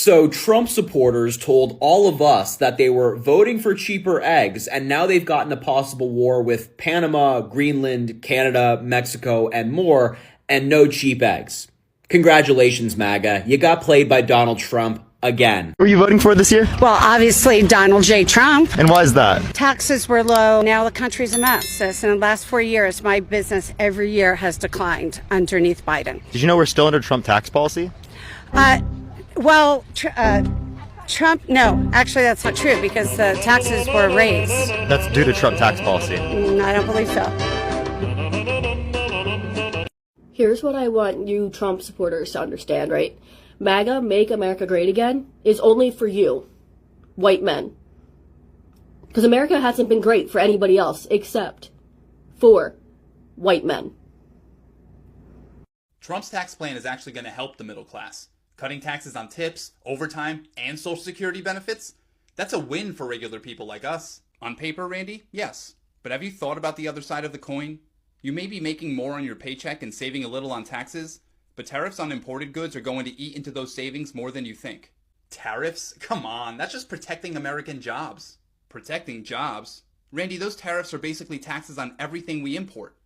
So Trump supporters told all of us that they were voting for cheaper eggs, and now they've gotten a possible war with Panama, Greenland, Canada, Mexico, and more, and no cheap eggs. Congratulations, MAGA. You got played by Donald Trump again. Who are you voting for this year? Well, obviously Donald J. Trump. And why is that? Taxes were low. Now the country's a mess. In the last 4 years, my business every year has declined underneath Biden. Did you know we're still under Trump tax policy? Trump, no, actually that's not true because the taxes were raised. That's due to Trump tax policy. I don't believe so. Here's what I want you Trump supporters to understand, right? MAGA, Make America Great Again, is only for you, white men. Because America hasn't been great for anybody else except for white men. Trump's tax plan is actually going to help the middle class. Cutting taxes on tips, overtime, and Social Security benefits? That's a win for regular people like us. On paper, Randy? Yes. But have you thought about the other side of the coin? You may be making more on your paycheck and saving a little on taxes, but tariffs on imported goods are going to eat into those savings more than you think. Tariffs? Come on, that's just protecting American jobs. Protecting jobs? Randy, those tariffs are basically taxes on everything we import.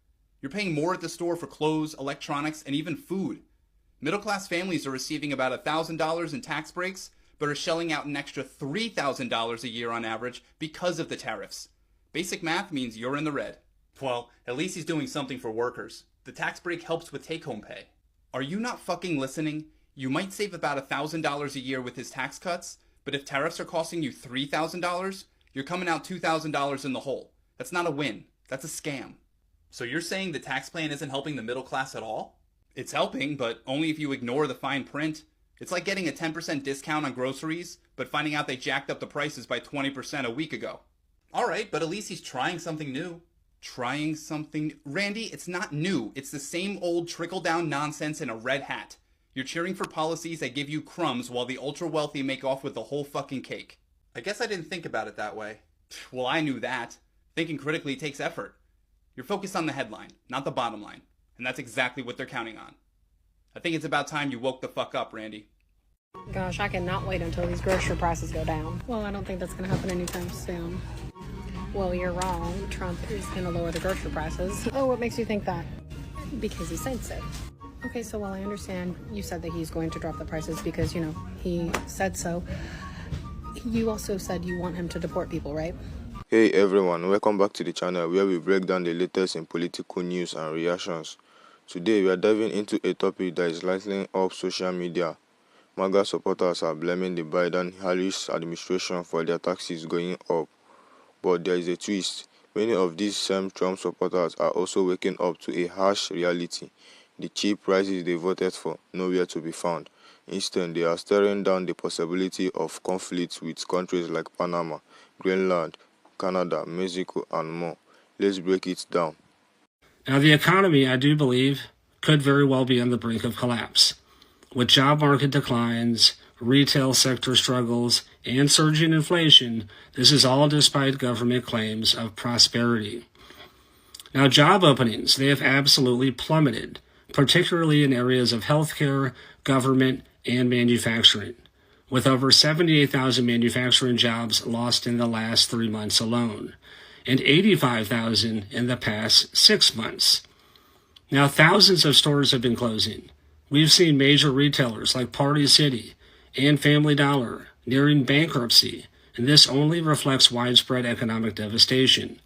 You're paying more at the store for clothes, electronics, and even food. Middle-class families are receiving about $1,000 in tax breaks, but are shelling out an extra $3,000 a year on average because of the tariffs. Basic math means you're in the red. Well, at least he's doing something for workers. The tax break helps with take-home pay. Are you not fucking listening? You might save about $1,000 a year with his tax cuts, but if tariffs are costing you $3,000, you're coming out $2,000 in the hole. That's not a win. That's a scam. So you're saying the tax plan isn't helping the middle class at all? It's helping, but only if you ignore the fine print. It's like getting a 10% discount on groceries, but finding out they jacked up the prices by 20% a week ago. Alright, but at least he's trying something new. Trying something... Randy, it's not new. It's the same old trickle-down nonsense in a red hat. You're cheering for policies that give you crumbs while the ultra-wealthy make off with the whole fucking cake. I guess I didn't think about it that way. Well, I knew that. Thinking critically takes effort. You're focused on the headline, not the bottom line. And that's exactly what they're counting on. I think it's about time you woke the fuck up, Randy. Gosh, I cannot wait until these grocery prices go down. Well, I don't think that's going to happen anytime soon. Well, you're wrong. Trump is going to lower the grocery prices. Oh, what makes you think that? Because he said so. Okay, so while I understand you said that he's going to drop the prices because, you know, he said so, you also said you want him to deport people, right? Hey everyone, welcome back to the channel where we break down the latest in political news and reactions. Today we are diving into a topic that is lighting up social media. MAGA supporters are blaming the Biden-Harris administration for their taxes going up. But there is a twist. Many of these same Trump supporters are also waking up to a harsh reality. The cheap prices they voted for, nowhere to be found. Instead, they are staring down the possibility of conflicts with countries like Panama, Greenland, Canada, Mexico, and more. Let's break it down. Now, the economy, I do believe, could very well be on the brink of collapse. With job market declines, retail sector struggles, and surging inflation, this is all despite government claims of prosperity. Now, job openings, they have absolutely plummeted, particularly in areas of healthcare, government, and manufacturing, with over 78,000 manufacturing jobs lost in the last 3 months alone, and 85,000 in the past 6 months. Now, thousands of stores have been closing. We've seen major retailers like Party City and Family Dollar nearing bankruptcy, and this only reflects widespread economic devastation.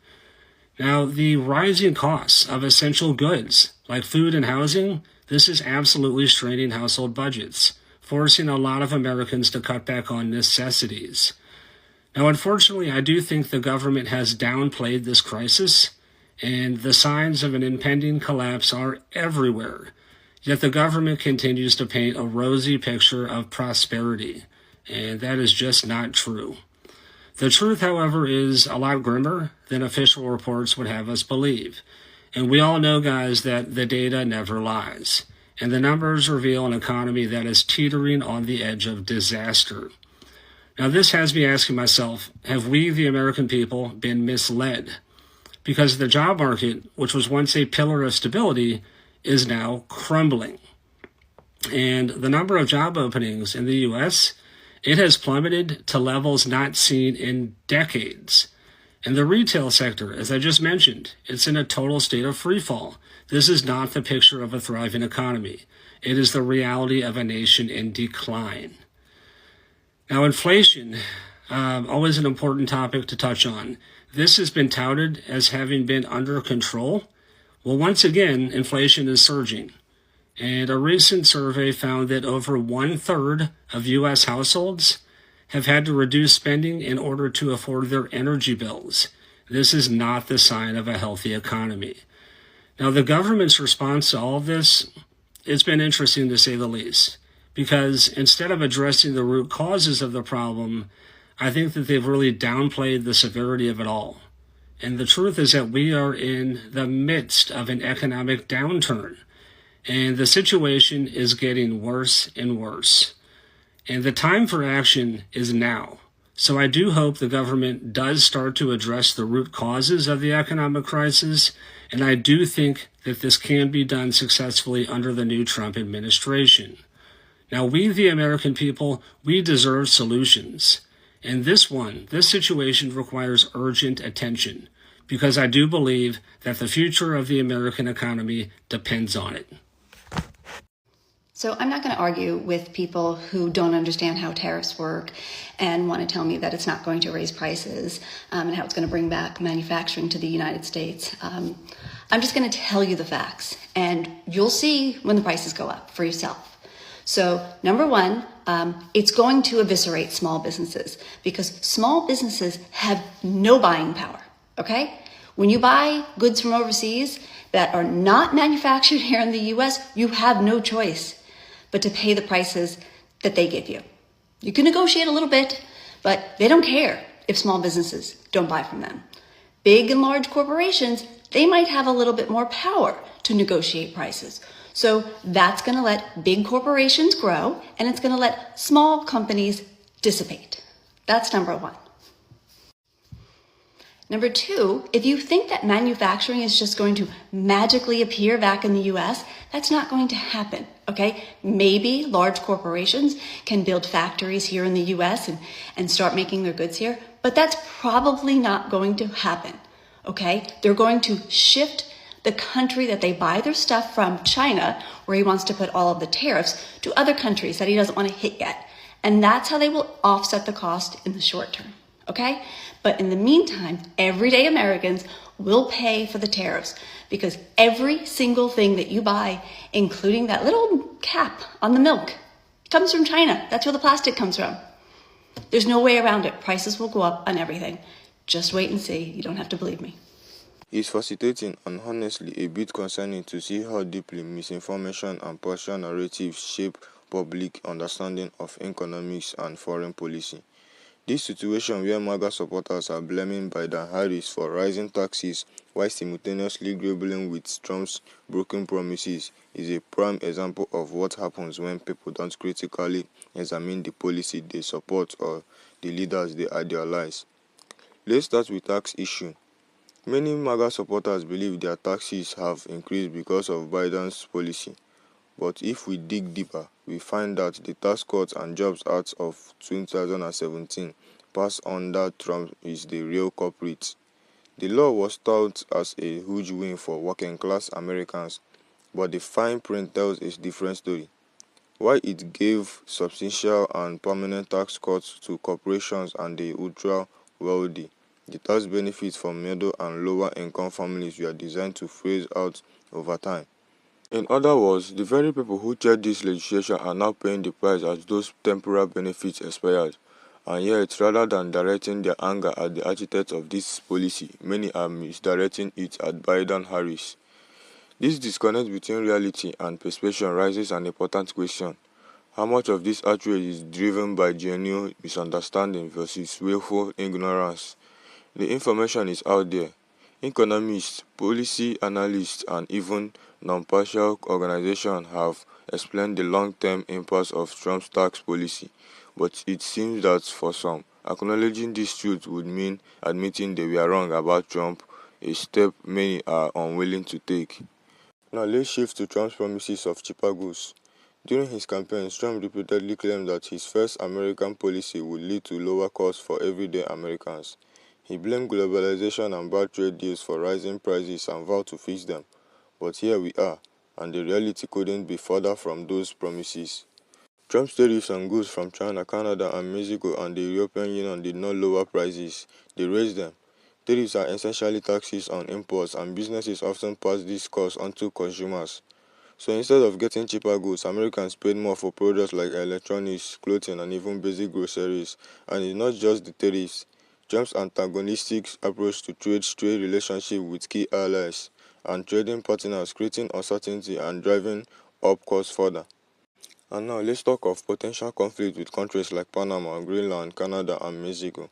Now, the rising costs of essential goods like food and housing, this is absolutely straining household budgets, forcing a lot of Americans to cut back on necessities. Now, unfortunately, I do think the government has downplayed this crisis, and the signs of an impending collapse are everywhere. Yet the government continues to paint a rosy picture of prosperity, and that is just not true. The truth, however, is a lot grimmer than official reports would have us believe. And we all know, guys, that the data never lies. And the numbers reveal an economy that is teetering on the edge of disaster. Now, this has me asking myself, have we, the American people, been misled? Because the job market, which was once a pillar of stability, is now crumbling. And the number of job openings in the U.S., It has plummeted to levels not seen in decades. In the retail sector, as I just mentioned, it's in a total state of freefall. This is not the picture of a thriving economy. It is the reality of a nation in decline. Now, inflation, always an important topic to touch on. This has been touted as having been under control. Well, once again, inflation is surging. And a recent survey found that over 1/3 of U.S. households have had to reduce spending in order to afford their energy bills. This is not the sign of a healthy economy. Now, the government's response to all of this, it's been interesting to say the least, because instead of addressing the root causes of the problem, I think that they've really downplayed the severity of it all. And the truth is that we are in the midst of an economic downturn, and the situation is getting worse and worse. And the time for action is now. So I do hope the government does start to address the root causes of the economic crisis, and I do think that this can be done successfully under the new Trump administration. Now, we, the American people, we deserve solutions. And this situation requires urgent attention, because I do believe that the future of the American economy depends on it. So I'm not going to argue with people who don't understand how tariffs work and want to tell me that it's not going to raise prices and how it's going to bring back manufacturing to the United States. I'm just going to tell you the facts, and you'll see when the prices go up for yourself. So number one, it's going to eviscerate small businesses because small businesses have no buying power, okay? When you buy goods from overseas that are not manufactured here in the US, you have no choice but to pay the prices that they give you. You can negotiate a little bit, but they don't care if small businesses don't buy from them. Big and large corporations, they might have a little bit more power to negotiate prices. So that's going to let big corporations grow, and it's going to let small companies dissipate. That's number one. Number two, if you think that manufacturing is just going to magically appear back in the US, that's not going to happen, okay? Maybe large corporations can build factories here in the US and start making their goods here, but that's probably not going to happen, okay? They're going to shift the country that they buy their stuff from, China, where he wants to put all of the tariffs, to other countries that he doesn't want to hit yet. And that's how they will offset the cost in the short term, okay? But in the meantime, everyday Americans will pay for the tariffs because every single thing that you buy, including that little cap on the milk, comes from China. That's where the plastic comes from. There's no way around it. Prices will go up on everything. Just wait and see. You don't have to believe me. It's fascinating and honestly a bit concerning to see how deeply misinformation and partial narratives shape public understanding of economics and foreign policy. This situation where MAGA supporters are blaming Biden Harris for rising taxes while simultaneously grappling with Trump's broken promises is a prime example of what happens when people don't critically examine the policy they support or the leaders they idealize. Let's start with tax issue. Many MAGA supporters believe their taxes have increased because of Biden's policy. But if we dig deeper, we find that the Tax Cuts and Jobs Act of 2017 passed under Trump is the real culprit. The law was touted as a huge win for working-class Americans, but the fine print tells a different story. While it gave substantial and permanent tax cuts to corporations and the ultra-wealthy, the tax benefits for middle and lower-income families were designed to phase out over time. In other words, the very people who cheered this legislation are now paying the price as those temporary benefits expired. And yet, rather than directing their anger at the architects of this policy, many are misdirecting it at Biden-Harris. This disconnect between reality and perception raises an important question. How much of this outrage is driven by genuine misunderstanding versus willful ignorance? The information is out there. Economists, policy analysts, and even non-partial organizations have explained the long-term impact of Trump's tax policy, but it seems that for some, acknowledging this truth would mean admitting they were wrong about Trump, a step many are unwilling to take. Now let's shift to Trump's promises of cheaper goods. During his campaigns, Trump repeatedly claimed that his first American policy would lead to lower costs for everyday Americans. He blamed globalization and bad trade deals for rising prices and vowed to fix them. But here we are, and the reality couldn't be further from those promises. Trump's tariffs on goods from China, Canada, and Mexico and the European Union did not lower prices, they raised them. Tariffs are essentially taxes on imports, and businesses often pass these costs on to consumers. So instead of getting cheaper goods, Americans paid more for products like electronics, clothing, and even basic groceries. And it's not just the tariffs. Trump's antagonistic approach to trade relationship with key allies and trading partners, creating uncertainty and driving up costs further. And now let's talk of potential conflict with countries like Panama, Greenland, Canada, and Mexico.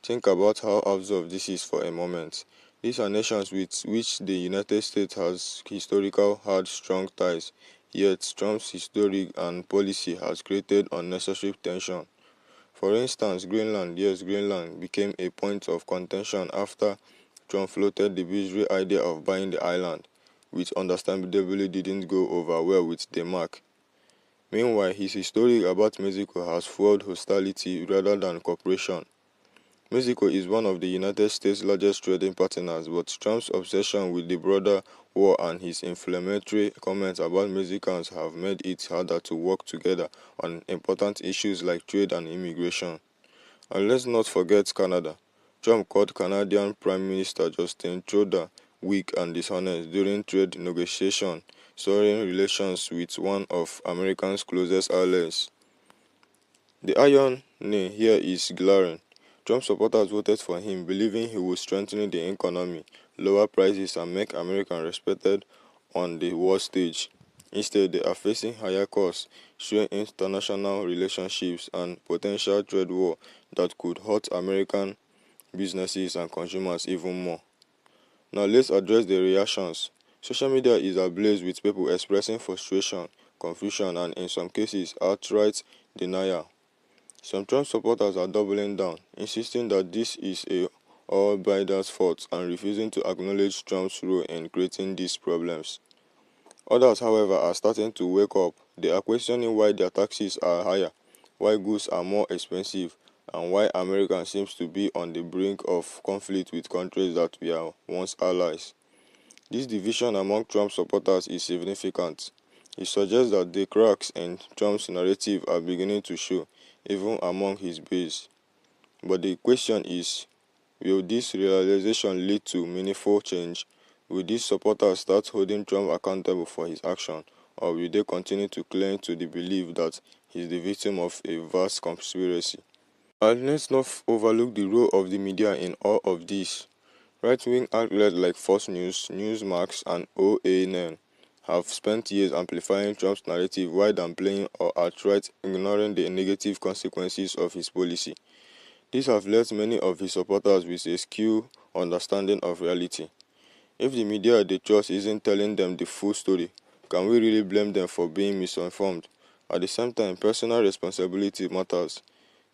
Think about how absurd this is for a moment. These are nations with which the United States has historically had strong ties, yet Trump's history and policy has created unnecessary tension. For instance, Greenland became a point of contention after Trump floated the bizarre idea of buying the island, which understandably didn't go over well with Denmark. Meanwhile, his history about Mexico has fueled hostility rather than cooperation. Mexico is one of the United States' largest trading partners, but Trump's obsession with the border war and his inflammatory comments about Mexicans have made it harder to work together on important issues like trade and immigration. And let's not forget Canada. Trump called Canadian Prime Minister Justin Trudeau weak and dishonest during trade negotiations, souring relations with one of America's closest allies. The irony here is glaring. Trump supporters voted for him, believing he would strengthen the economy, lower prices, and make America respected on the world stage. Instead, they are facing higher costs, strained international relationships, and potential trade war that could hurt American businesses and consumers even more. Now, let's address the reactions. Social media is ablaze with people expressing frustration, confusion, and in some cases, outright denial. Some Trump supporters are doubling down, insisting that this is all Biden's fault and refusing to acknowledge Trump's role in creating these problems. Others, however, are starting to wake up. They are questioning why their taxes are higher, why goods are more expensive, and why America seems to be on the brink of conflict with countries that were once allies. This division among Trump supporters is significant. It suggests that the cracks in Trump's narrative are beginning to show, even among his base. But the question is, will this realization lead to meaningful change? Will these supporters start holding Trump accountable for his action, or will they continue to cling to the belief that he's the victim of a vast conspiracy? And let's not overlook the role of the media in all of this. Right-wing outlets like Fox News, Newsmax, and OANN have spent years amplifying Trump's narrative while downplaying or outright ignoring the negative consequences of his policy. These have left many of his supporters with a skewed understanding of reality. If the media they trust isn't telling them the full story, can we really blame them for being misinformed? At the same time, personal responsibility matters.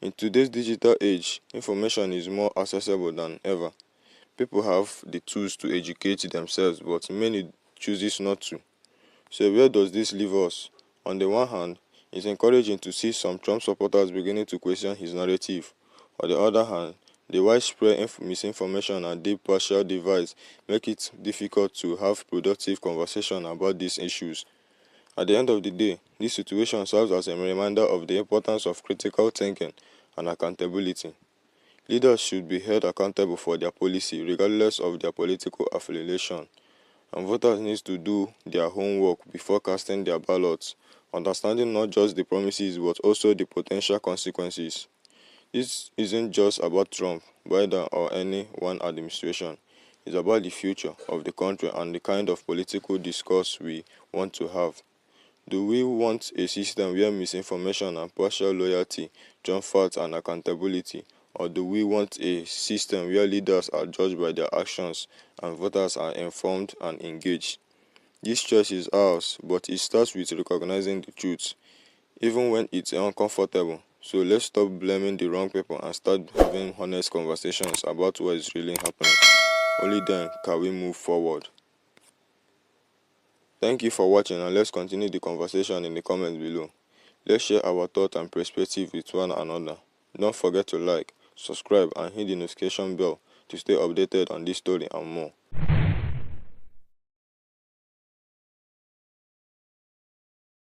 In today's digital age, information is more accessible than ever. People have the tools to educate themselves, but many chooses not to. So where does this leave us? On the one hand, it's encouraging to see some Trump supporters beginning to question his narrative. On the other hand, the widespread misinformation and deep partial divides make it difficult to have productive conversation about these issues. At the end of the day, this situation serves as a reminder of the importance of critical thinking and accountability. Leaders should be held accountable for their policy regardless of their political affiliation, and voters need to do their homework before casting their ballots, understanding not just the promises but also the potential consequences. This isn't just about Trump, Biden, or any one administration. It's about the future of the country and the kind of political discourse we want to have. Do we want a system where misinformation and partial loyalty trump facts and accountability, or do we want a system where leaders are judged by their actions and voters are informed and engaged? This choice is ours, but it starts with recognizing the truth, even when it's uncomfortable. So let's stop blaming the wrong people and start having honest conversations about what is really happening. Only then can we move forward. Thank you for watching, and let's continue the conversation in the comments below. Let's share our thoughts and perspective with one another. Don't forget to like, subscribe, and hit the notification bell to stay updated on this story and more.